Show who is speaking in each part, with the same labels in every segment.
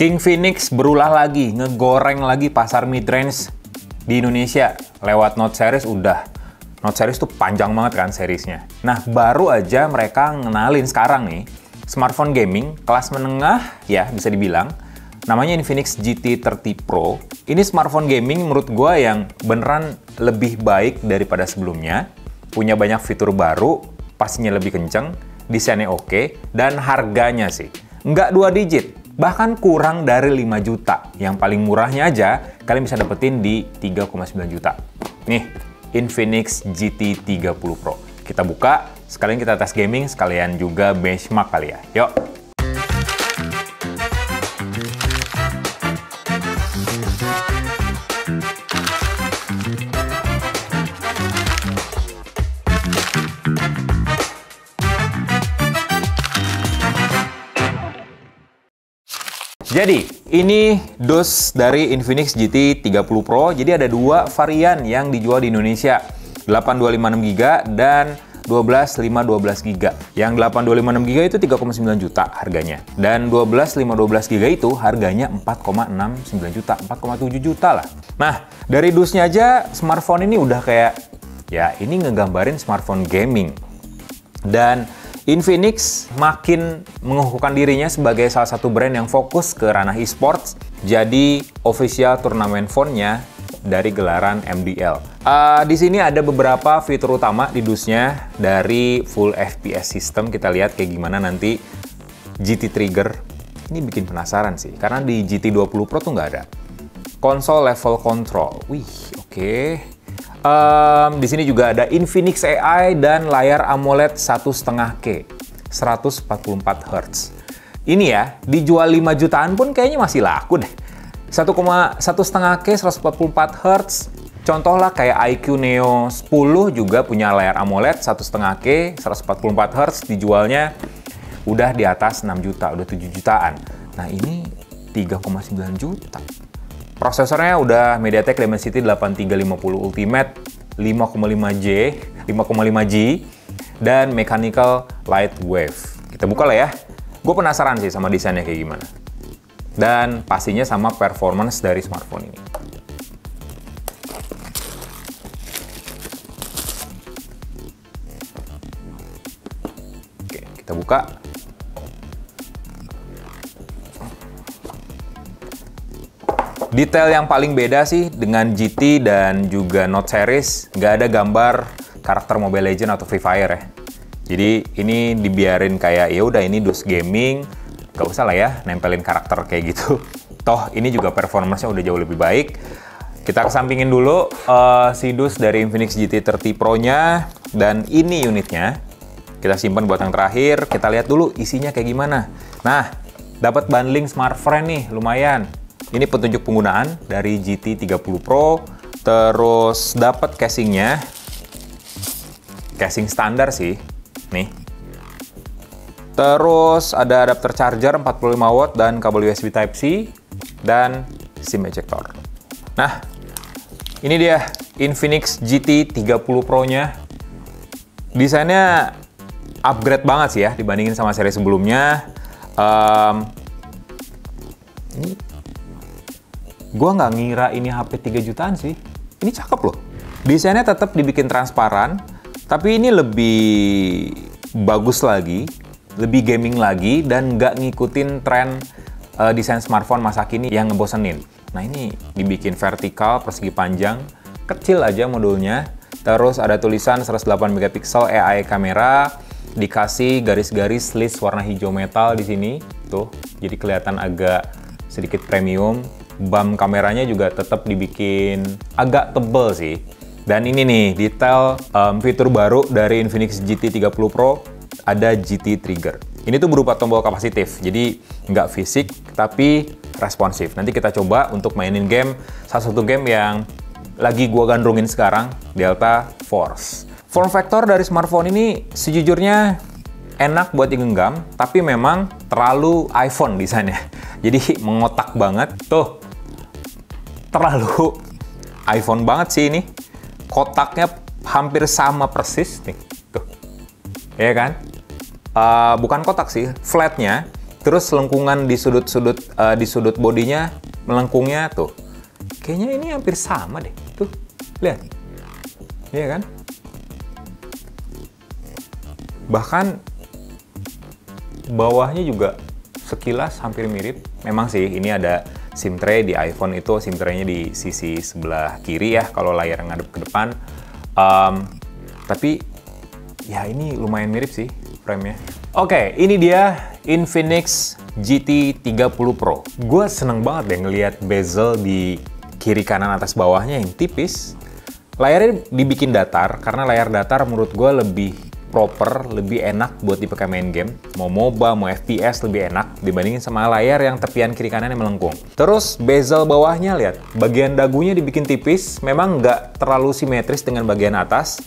Speaker 1: King Phoenix berulah lagi, ngegoreng lagi pasar midrange di Indonesia. Lewat Note series udah. Note series tuh panjang banget kan seriesnya. Nah, baru aja mereka ngenalin sekarang nih, smartphone gaming kelas menengah ya bisa dibilang. Namanya Infinix GT 30 Pro. Ini smartphone gaming menurut gua yang beneran lebih baik daripada sebelumnya. Punya banyak fitur baru, pastinya lebih kenceng, desainnya oke, dan harganya sih nggak 2 digit. Bahkan kurang dari 5 juta. Yang paling murahnya aja, kalian bisa dapetin di 3,9 juta. Nih, Infinix GT 30 Pro. Kita buka, sekalian kita tes gaming, sekalian juga benchmark kali ya. Yuk! Jadi, ini dos dari Infinix GT 30 Pro. Jadi ada dua varian yang dijual di Indonesia. 8256GB dan 12512GB. Yang 8256GB itu 3,9 juta harganya. Dan 12512GB itu harganya 4,69 juta, 4,7 juta lah. Nah, dari dusnya aja smartphone ini udah kayak, ya ini ngegambarin smartphone gaming. Dan Infinix makin mengukuhkan dirinya sebagai salah satu brand yang fokus ke ranah e-sports, jadi official turnamen phone-nya dari gelaran MDL. Di sini ada beberapa fitur utama di dusnya dari full FPS system. Kita lihat kayak gimana nanti GT Trigger. Ini bikin penasaran sih, karena di GT 20 Pro tuh nggak ada. Console level control. Wih, oke. Di sini juga ada Infinix AI dan layar AMOLED 1,5K 144 Hz. Ini ya, dijual 5 jutaan pun kayaknya masih laku deh. 1,5K 144 Hz. Contoh lah kayak iQOO Neo 10 juga punya layar AMOLED 1,5K 144 Hz, dijualnya udah di atas 6 juta, udah 7 jutaan. Nah, ini 3,9 juta. Prosesornya udah MediaTek Dimensity 8350 Ultimate 5,5G dan Mechanical Light Wave. Kita buka lah ya. Gue penasaran sih sama desainnya kayak gimana. Dan pastinya sama performance dari smartphone ini. Oke, kita buka. Detail yang paling beda sih dengan GT dan juga Note series, nggak ada gambar karakter Mobile Legends atau Free Fire ya. Jadi ini dibiarin kayak ya udah ini dus gaming, nggak usah lah ya nempelin karakter kayak gitu. Toh ini juga performance-nya udah jauh lebih baik. Kita kesampingin dulu si dus dari Infinix GT 30 Pro-nya, dan ini unitnya. Kita simpan buat yang terakhir. Kita lihat dulu isinya kayak gimana. Nah, dapat bundling smartphone nih, lumayan. Ini petunjuk penggunaan dari GT 30 Pro, terus dapat casingnya, casing standar sih, nih. Terus ada adapter charger 45 watt dan kabel USB Type-C, dan SIM ejector. Nah, ini dia Infinix GT 30 Pro-nya. Desainnya upgrade banget sih ya dibandingin sama seri sebelumnya. Ini gua nggak ngira ini HP 3 jutaan sih. Ini cakep loh. Desainnya tetap dibikin transparan, tapi ini lebih bagus lagi, lebih gaming lagi, dan nggak ngikutin tren desain smartphone masa kini yang ngebosenin. Nah, ini dibikin vertikal, persegi panjang, kecil aja modulnya. Terus ada tulisan 108 megapiksel AI kamera, dikasih garis-garis list warna hijau metal di sini, tuh. Jadi kelihatan agak sedikit premium. BAM kameranya juga tetap dibikin agak tebel sih. Dan ini nih, detail fitur baru dari Infinix GT 30 Pro, ada GT Trigger. Ini tuh berupa tombol kapasitif, jadi nggak fisik, tapi responsif. Nanti kita coba untuk mainin game, salah satu game yang lagi gua gandrungin sekarang, Delta Force. Form factor dari smartphone ini sejujurnya enak buat digenggam, tapi memang terlalu iPhone desainnya. Jadi mengotak banget. Tuh, terlalu iPhone banget sih ini. Kotaknya hampir sama persis nih. Tuh, ya kan? Bukan kotak sih, flatnya Terus lengkungan di sudut bodinya, melengkungnya tuh. Kayaknya ini hampir sama deh. Tuh, lihat. Iya kan? Bahkan bawahnya juga sekilas hampir mirip. Memang sih ini ada SIM tray di iPhone itu, SIM tray-nya di sisi sebelah kiri ya kalau layar ngadep ke depan. Tapi ya ini lumayan mirip sih frame-nya. Oke, ini dia Infinix GT 30 Pro. Gue seneng banget deh ngelihat bezel di kiri kanan atas bawahnya yang tipis. Layarnya dibikin datar, karena layar datar menurut gue lebih proper, lebih enak buat dipakai main game. Mau MOBA, mau FPS lebih enak dibandingin sama layar yang tepian kiri kanan yang melengkung. Terus bezel bawahnya lihat, bagian dagunya dibikin tipis, memang nggak terlalu simetris dengan bagian atas.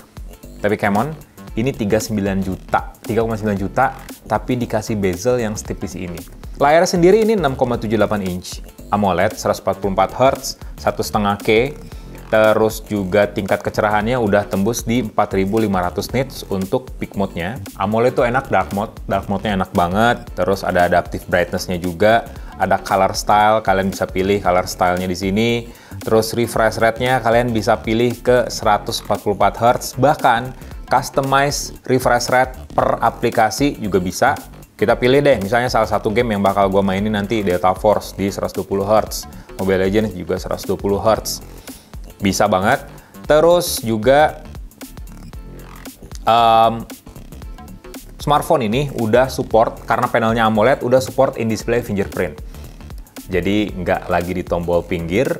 Speaker 1: Tapi come on, ini 3,9 juta, tapi dikasih bezel yang setipis ini. Layar sendiri ini 6,78 inch, AMOLED 144 Hz, 1,5K, terus juga tingkat kecerahannya udah tembus di 4500 nits untuk peak mode-nya. AMOLED itu enak dark mode-nya enak banget, terus ada adaptive brightness-nya juga, ada color style, kalian bisa pilih color style-nya di sini, terus refresh rate-nya kalian bisa pilih ke 144 Hz, bahkan customize refresh rate per aplikasi juga bisa. Kita pilih deh, misalnya salah satu game yang bakal gue mainin nanti, Delta Force di 120 Hz, Mobile Legends juga 120 Hz. Bisa banget. Terus juga smartphone ini udah support, karena panelnya AMOLED, udah support in-display fingerprint. Jadi nggak lagi di tombol pinggir,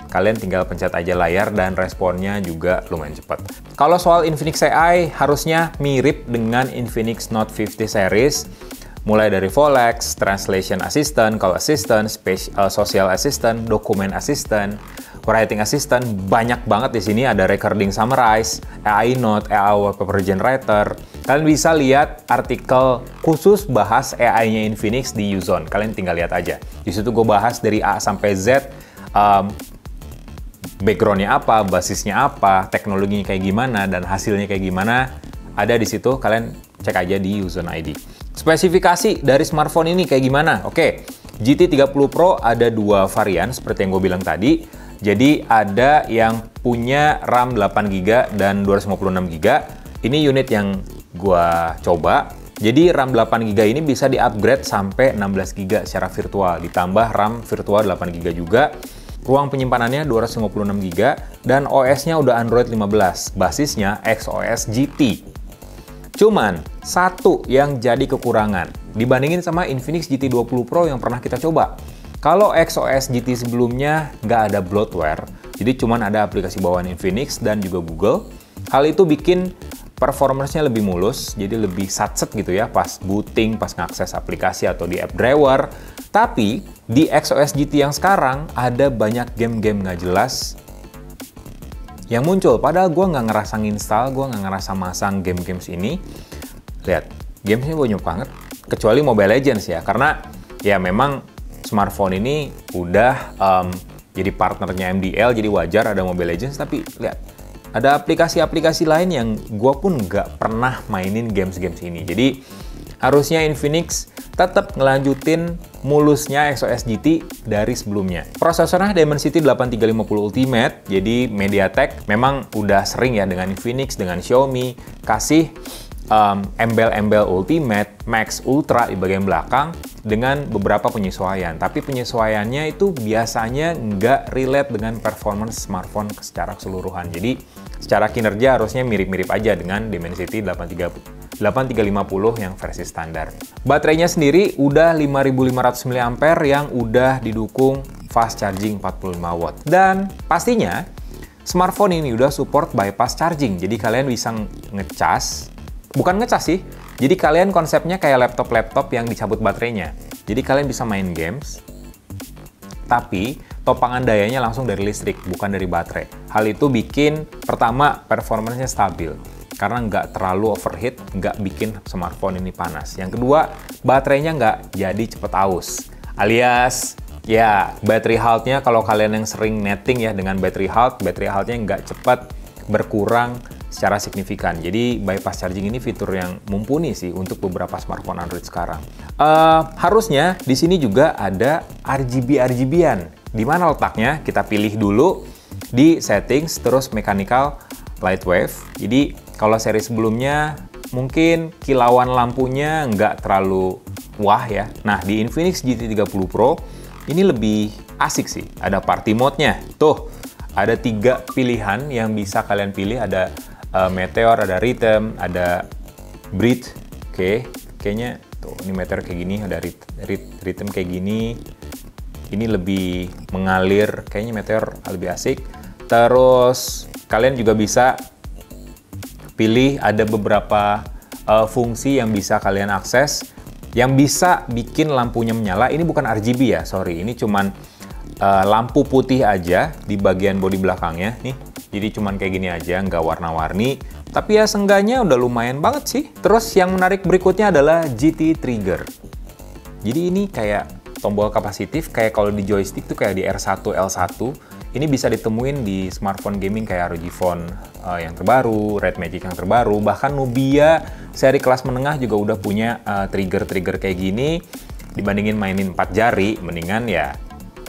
Speaker 1: kalian tinggal pencet aja layar dan responnya juga lumayan cepat. Kalau soal Infinix AI, harusnya mirip dengan Infinix Note 50 series. Mulai dari Volex, Translation Assistant, Call Assistant, Social Assistant, Document Assistant, Writing Assistant, banyak banget di sini. Ada Recording Summarize, AI Note, AI Wallpaper Generator. Kalian bisa lihat artikel khusus bahas AI-nya Infinix di Uzone. Kalian tinggal lihat aja. Di situ gue bahas dari A sampai Z, background-nya apa, basisnya apa, teknologinya kayak gimana, dan hasilnya kayak gimana, ada di situ. Kalian cek aja di Uzone ID. Spesifikasi dari smartphone ini kayak gimana? Oke, GT 30 Pro ada dua varian seperti yang gue bilang tadi. Jadi ada yang punya RAM 8GB dan 256GB. Ini unit yang gue coba. Jadi RAM 8GB ini bisa di-upgrade sampai 16GB secara virtual. Ditambah RAM virtual 8GB juga. Ruang penyimpanannya 256GB dan OS-nya udah Android 15, basisnya XOS GT. Cuman, satu yang jadi kekurangan dibandingin sama Infinix GT 20 Pro yang pernah kita coba. Kalau XOS GT sebelumnya nggak ada bloatware, jadi cuman ada aplikasi bawaan Infinix dan juga Google. Hal itu bikin performance-nya lebih mulus, jadi lebih satset gitu ya pas booting, pas ngakses aplikasi atau di app drawer. Tapi di XOS GT yang sekarang ada banyak game-game nggak jelas yang muncul. Padahal gue nggak ngerasa nginstal, gue nggak ngerasa masang game-games ini. Lihat, gamesnya banyak banget. Kecuali Mobile Legends ya, karena ya memang smartphone ini udah jadi partnernya MDL, jadi wajar ada Mobile Legends. Tapi lihat, ada aplikasi-aplikasi lain yang gue pun nggak pernah mainin games-games ini. Jadi harusnya Infinix tetap ngelanjutin mulusnya XOS GT dari sebelumnya. Prosesornya Dimensity 8350 Ultimate, jadi MediaTek memang udah sering ya dengan Infinix, dengan Xiaomi, kasih embel-embel Ultimate, Max, Ultra di bagian belakang dengan beberapa penyesuaian. Tapi penyesuaiannya itu biasanya nggak relate dengan performance smartphone secara keseluruhan. Jadi secara kinerja harusnya mirip-mirip aja dengan Dimensity 8350 yang versi standar. Baterainya sendiri udah 5500 mAh yang udah didukung fast charging 45 watt. Dan pastinya smartphone ini udah support bypass charging. Jadi kalian bisa ngecas, bukan ngecas sih. Jadi kalian konsepnya kayak laptop-laptop yang dicabut baterainya. Jadi kalian bisa main games, tapi topangan dayanya langsung dari listrik, bukan dari baterai. Hal itu bikin, pertama, performanya stabil. Karena nggak terlalu overheat, nggak bikin smartphone ini panas. Yang kedua, baterainya nggak jadi cepet aus. Alias, ya, battery health-nya kalau kalian yang sering netting ya dengan battery health-nya nggak cepet berkurang secara signifikan. Jadi bypass charging ini fitur yang mumpuni sih untuk beberapa smartphone Android sekarang. Harusnya di sini juga ada RGB-RGB-an. Di mana letaknya? Kita pilih dulu di settings, terus mechanical light wave. Jadi kalau seri sebelumnya mungkin kilauan lampunya nggak terlalu wah ya. Nah di Infinix GT30 Pro ini lebih asik sih. Ada party mode-nya. Tuh, ada 3 pilihan yang bisa kalian pilih. Ada Meteor, ada Rhythm, ada Breathe. Oke, kayaknya tuh ini Meteor kayak gini, ada Rhythm kayak gini. Ini lebih mengalir, kayaknya Meteor lebih asik. Terus kalian juga bisa pilih ada beberapa fungsi yang bisa kalian akses yang bisa bikin lampunya menyala. Ini bukan RGB ya, sorry. Ini cuman lampu putih aja di bagian bodi belakangnya nih. Jadi cuman kayak gini aja, nggak warna-warni. Tapi ya seenggaknya udah lumayan banget sih. Terus yang menarik berikutnya adalah GT Trigger. Jadi ini kayak tombol kapasitif, kayak kalau di joystick tuh kayak di R1, L1. Ini bisa ditemuin di smartphone gaming kayak ROG Phone yang terbaru, Red Magic yang terbaru, bahkan Nubia seri kelas menengah juga udah punya trigger-trigger kayak gini. Dibandingin mainin 4 jari, mendingan ya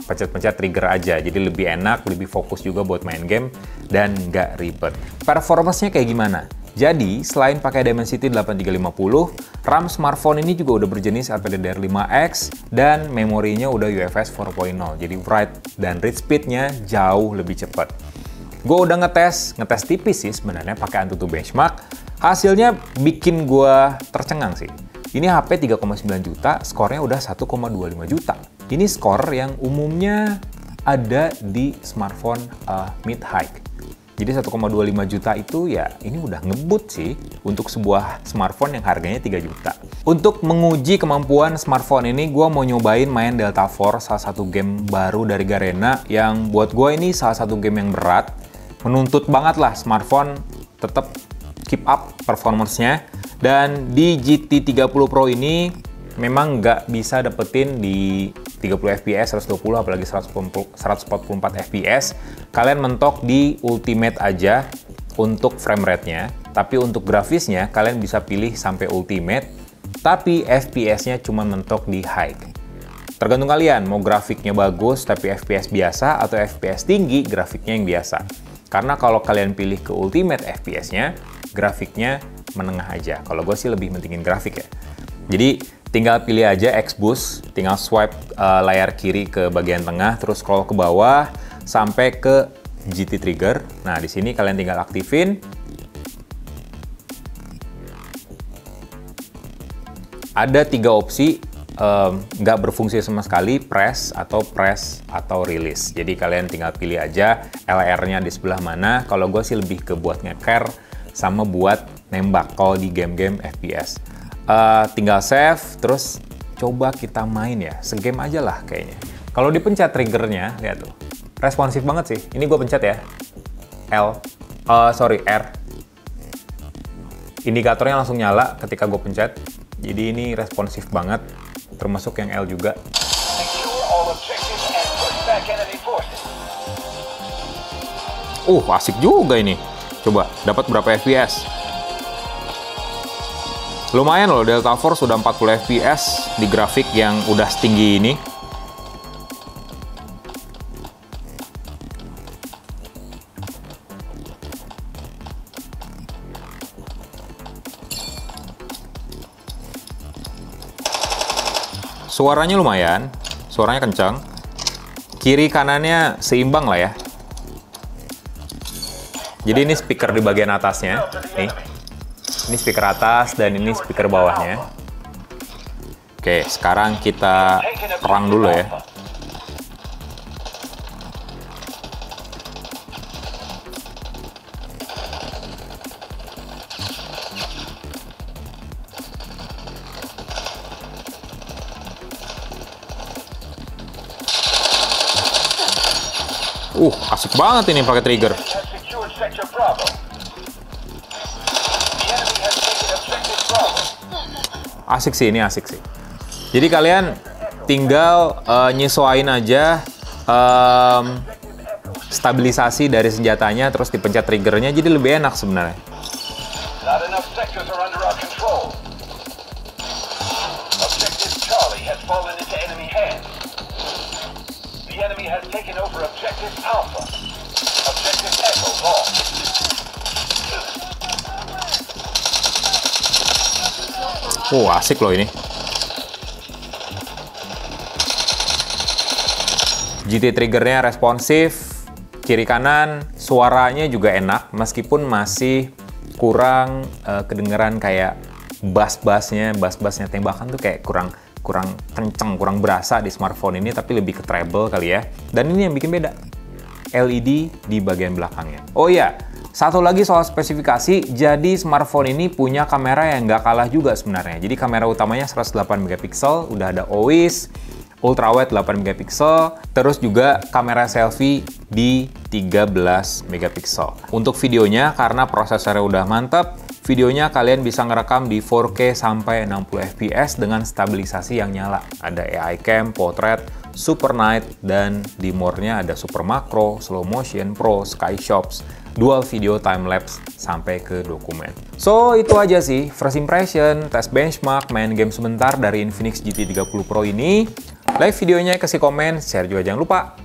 Speaker 1: pencet-pencet trigger aja. Jadi lebih enak, lebih fokus juga buat main game, dan nggak ribet. Performance-nya kayak gimana? Jadi, selain pakai Dimensity 8350, RAM smartphone ini juga udah berjenis LPDDR5X, dan memorinya udah UFS 4.0. Jadi, write dan read speed-nya jauh lebih cepat. Gue udah ngetes tipis sih sebenarnya pakai Antutu Benchmark. Hasilnya bikin gue tercengang sih. Ini HP 3,9 juta, skornya udah 1,25 juta. Ini skor yang umumnya ada di smartphone mid-high. Jadi 1,25 juta itu ya ini udah ngebut sih untuk sebuah smartphone yang harganya 3 juta. Untuk menguji kemampuan smartphone ini, gue mau nyobain main Delta Force, salah satu game baru dari Garena yang buat gue ini salah satu game yang berat. Menuntut banget lah smartphone tetap keep up performance-nya. Dan di GT30 Pro ini memang nggak bisa dapetin di 30 fps, 120, apalagi 144 fps. Kalian mentok di ultimate aja untuk frame rate-nya. Tapi untuk grafisnya, kalian bisa pilih sampai ultimate, tapi fps-nya cuma mentok di high. Tergantung kalian, mau grafiknya bagus tapi fps biasa, atau fps tinggi, grafiknya yang biasa. Karena kalau kalian pilih ke ultimate fps-nya, grafiknya menengah aja. Kalau gue sih lebih mentingin grafik ya. Jadi tinggal pilih aja X-Boost, tinggal swipe layar kiri ke bagian tengah, terus scroll ke bawah sampai ke GT Trigger. Nah, di sini kalian tinggal aktifin. Ada 3 opsi, nggak berfungsi sama sekali, press atau release. Jadi kalian tinggal pilih aja LR-nya di sebelah mana. Kalau gue sih lebih ke buat nge-care sama buat nembak kalau di game-game FPS. Tinggal save, terus coba kita main ya, segame aja lah kayaknya. Kalau dipencet triggernya, lihat tuh, responsif banget sih. Ini gue pencet ya, R. Indikatornya langsung nyala ketika gue pencet. Jadi ini responsif banget, termasuk yang L juga. Asik juga ini. Coba, dapat berapa FPS? Lumayan loh, Delta Force sudah 40 fps di grafik yang udah setinggi ini. Suaranya lumayan, suaranya kencang. Kiri kanannya seimbang lah ya. Jadi ini speaker di bagian atasnya, nih. Ini speaker atas dan ini speaker bawahnya. Oke, sekarang kita perang dulu ya. Asik banget ini pakai trigger. Asik sih, ini asik sih. Jadi kalian tinggal nyesuaiin aja stabilisasi dari senjatanya, terus dipencet triggernya, jadi lebih enak sebenarnya.
Speaker 2: sectors are under our control. Objective Charlie has fallen into enemy hands. The enemy has taken over Objective Alpha. Objective Echo lost.
Speaker 1: Oh, asik loh ini. GT triggernya responsif, kiri kanan, suaranya juga enak, meskipun masih kurang kedengeran kayak bass-bassnya tembakan tuh kayak kurang kenceng, kurang berasa di smartphone ini, tapi lebih ke treble kali ya. Dan ini yang bikin beda, LED di bagian belakangnya. Oh iya, satu lagi soal spesifikasi, jadi smartphone ini punya kamera yang nggak kalah juga sebenarnya. Jadi kamera utamanya 108 megapiksel, udah ada OIS, ultrawide 8 megapiksel, terus juga kamera selfie di 13 megapiksel. Untuk videonya, karena prosesornya udah mantap, videonya kalian bisa ngerekam di 4K sampai 60 fps dengan stabilisasi yang nyala. Ada AI Cam, Portrait, Super Night, dan di mode-nya ada Super Macro, Slow Motion, Pro, Sky Shops, Dual Video Time-Lapse, sampai ke dokumen. So, itu aja sih, first impression, tes benchmark, main game sebentar dari Infinix GT 30 Pro ini. Like videonya, kasih komen, share juga jangan lupa.